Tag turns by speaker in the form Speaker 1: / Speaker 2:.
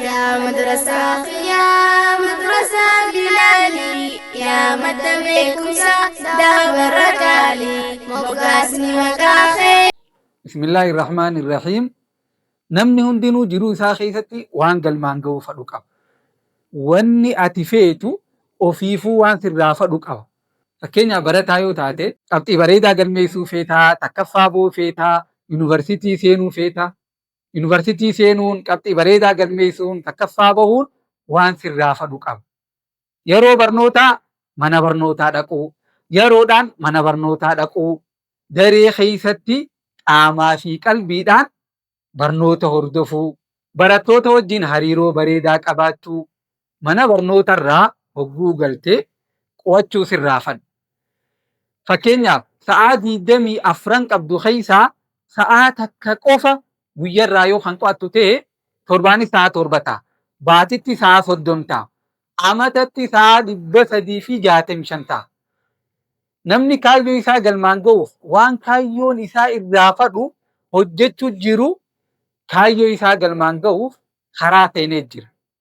Speaker 1: يا مدرسة يا مدرسة بلالي يا مدبكم دهب الرجالي مقاسني مقاخي.
Speaker 2: بسم الله الرحمن الرحيم. namni hundinuu jiruu isaa keessatti waan galmaan ga'uu fadhu qaba. Wanni ati feetu ofiifuu waan sirraa fadhu qaba. Fakkeenyaaf barataa yoo taate qabxii bareedaa galmeessuu feetaa, takkaffaa ba'uu feetaa, yuunivarsiitii seenuu feetaa. Yuunivarsiitii seenuun, qabxii bareedaa galmeessuun, takkaffaa bahuun waan sirraa fadhu qaba. Yeroo barnootaa mana barnootaa dhaquu, yeroodhaan mana barnootaa dhaquu, daree keessatti qaamaa fi qalbiidhaan barnoota hordofuu, barattoota wajjin hariiroo bareedaa qabaachuu, mana barnootarraa hogguu galtee qo'achuu sirraa fadhu. Fakkeenyaaf sa'aa 24 qabdu keessaa sa'aa takka qofa guyyarraa yoo kan qo'attu ta'e torbaanis sa'a 7 ta'a. Baatitti sa'a 30 ta'a. Amatatti sa'a 365 ta'a. Namni kaayyoo isaa galmaan ga'uuf waan kaayyoon isaa irraa fadhu hojjechuu jiru kaayyoo isaa galmaan ga'uuf karaa seenee jira.